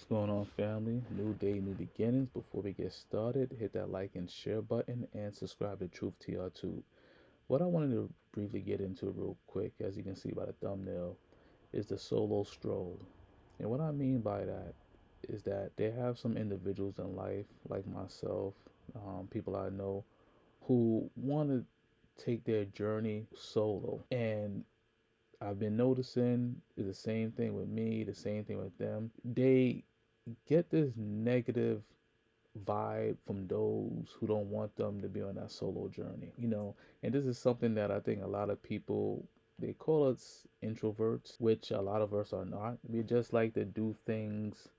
What's going on, family? New day, new beginnings. Before we get started, hit that like and share button and subscribe to Truthtrtube. What I wanted to briefly get into real quick, as you can see by the thumbnail, is the solo stroll. And what I mean by that is that there have some individuals in life, like myself, people I know, who want to take their journey solo. And I've been noticing the same thing with me, the same thing with them. They get this negative vibe from those who don't want them to be on that solo journey. And this is something that I think a lot of people, they call us introverts, which a lot of us are not. We just like to do things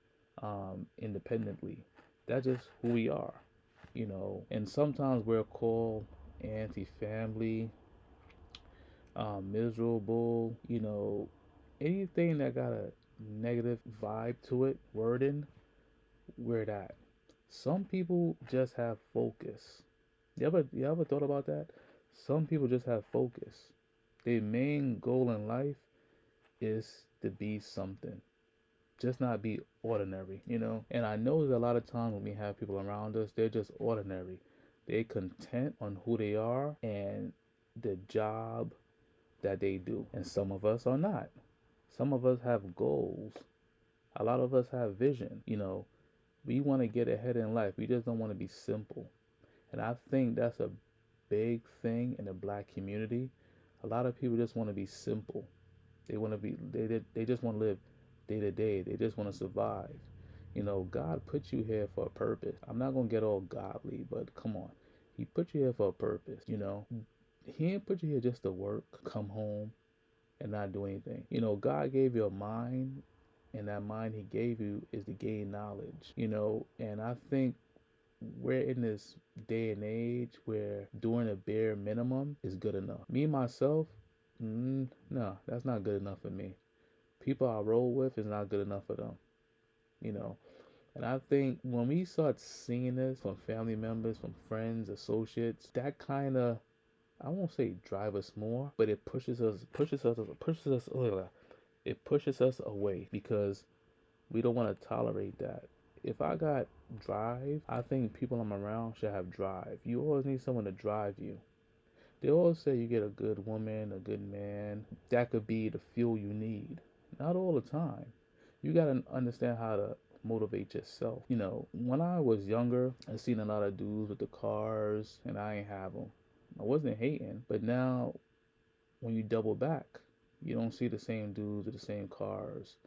independently. That's just who we are. And sometimes we're called anti-family, miserable, anything that got a negative vibe to it, wording, we're that. Some people just have focus. You ever thought about that? Some people just have focus. Their main goal in life is to be something. Just not be ordinary. And I know that a lot of times when we have people around us, they're just ordinary. They're content on who they are and the job that they do. And some of us are not. Some of us have goals. A lot of us have vision. We want to get ahead in life. We just don't want to be simple. And I think that's a big thing in the black community. A lot of people just want to be simple. They just want to live day to day. They just want to survive. God put you here for a purpose. I'm not going to get all godly, but come on. He put you here for a purpose. He didn't put you here just to work, come home, and not do anything. God gave you a mind, and that mind He gave you is to gain knowledge. And I think we're in this day and age where doing a bare minimum is good enough. Me myself, no, that's not good enough for me. People I roll with is not good enough for them. You know, and I think when we start seeing this from family members, from friends, associates, that kind of, I won't say drive us more, but it pushes us away because we don't want to tolerate that. If I got drive, I think people I'm around should have drive. You always need someone to drive you. They always say you get a good woman, a good man. That could be the fuel you need. Not all the time. You gotta understand how to motivate yourself. When I was younger, I seen a lot of dudes with the cars, and I ain't have them. I wasn't hating, but now when you double back, you don't see the same dudes with the same cars,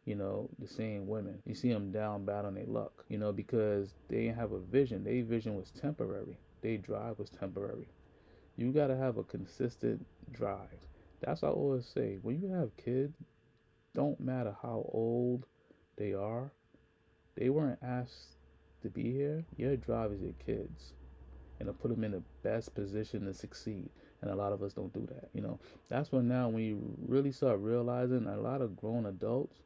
the same women. You see them down bad on their luck, because they didn't have a vision. Their vision was temporary. Their drive was temporary. You got to have a consistent drive. That's what I always say. When you have kids, don't matter how old they are, they weren't asked to be here. Your drive is your kids, and to put them in the best position to succeed. And a lot of us don't do that. That's when now when you really start realizing a lot of grown adults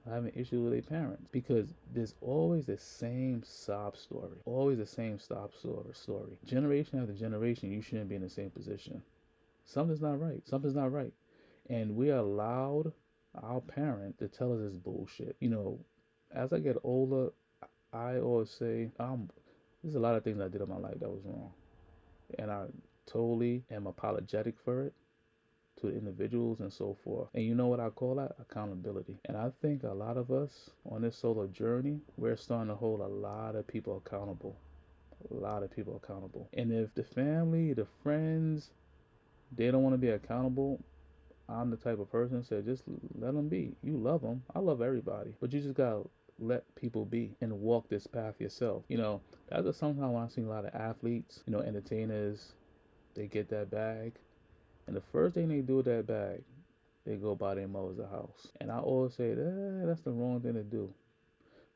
are having issues with their parents because there's always the same sob story. Always the same story. Generation after generation, you shouldn't be in the same position. Something's not right. Something's not right. And we allowed our parent to tell us this bullshit. As I get older, I always say, there's a lot of things I did in my life that was wrong. And I totally am apologetic for it to the individuals and so forth. And you know what I call that? Accountability. And I think a lot of us on this solo journey, we're starting to hold a lot of people accountable. A lot of people accountable. And if the family, the friends, they don't want to be accountable, I'm the type of person that said, just let them be. You love them. I love everybody. But you just got to let people be and walk this path yourself. That's sometimes when I see a lot of athletes, entertainers, they get that bag. And the first thing they do with that bag, they go buy their mother's a house. And I always say, that's the wrong thing to do.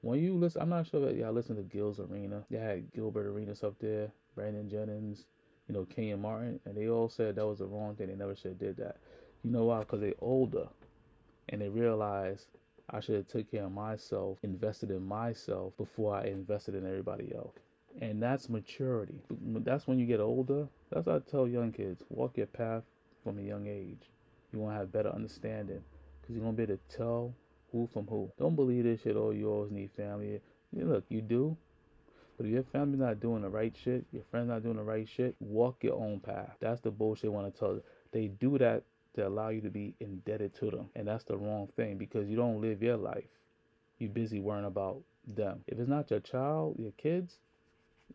When you listen, I'm not sure that y'all listen to Gil's Arena. They had Gilbert Arenas up there, Brandon Jennings, Kenyon Martin, and they all said that was the wrong thing. They never should have did that. You know why? Because they're older, and they realize I should have took care of myself, invested in myself before I invested in everybody else. And that's maturity. That's when you get older. That's what I tell young kids. Walk your path from a young age. You want to have better understanding because you're going to be able to tell Who from who? Don't believe this shit. Oh, you always need family. Yeah, look, you do. But if your family's not doing the right shit, your friends not doing the right shit, walk your own path. That's the bullshit I want to tell you. They do that to allow you to be indebted to them. And that's the wrong thing because you don't live your life. You busy worrying about them. If it's not your child, your kids,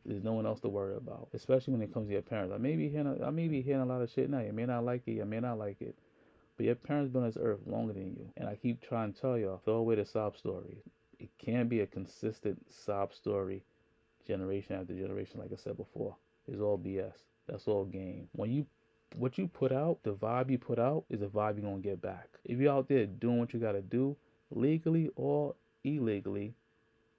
there's no one else to worry about. Especially when it comes to your parents. I may be hearing a lot of shit now. You may not like it, you may not like it. But your parents been on this earth longer than you. And I keep trying to tell y'all, throw away the sob stories. It can't be a consistent sob story generation after generation, like I said before. It's all BS. That's all game. What you put out, the vibe you put out is the vibe you're gonna get back. If you're out there doing what you gotta do, legally or illegally,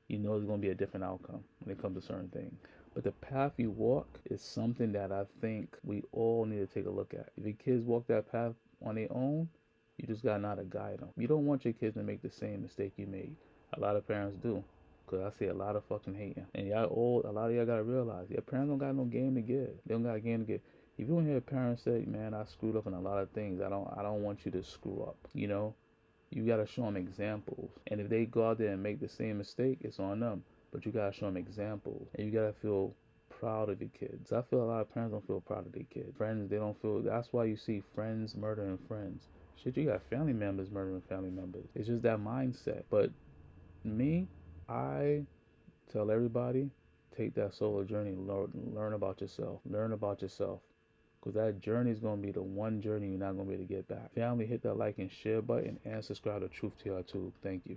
you know there's gonna be a different outcome when it comes to certain things. But the path you walk is something that I think we all need to take a look at. If your kids walk that path on their own, you just gotta know how to guide them. You don't want your kids to make the same mistake you made. A lot of parents do. Cause I see a lot of fucking hating. And y'all old, a lot of y'all gotta realize your parents don't got no game to give. They don't got a game to give. If you don't hear parents say, man, I screwed up in a lot of things, I don't want you to screw up. You know? You gotta show them examples. And if they go out there and make the same mistake, it's on them. But you gotta show them examples. And you gotta feel proud of your kids. I feel a lot of parents don't feel proud of their kids. Friends, they don't feel, that's why you see friends murdering friends. Shit, you got family members murdering family members. It's just that mindset. But me, I tell everybody, take that solo journey, learn about yourself. Learn about yourself. Because that journey is going to be the one journey you're not going to be able to get back. Family, hit that like and share button and subscribe to Truthtrtube. Thank you.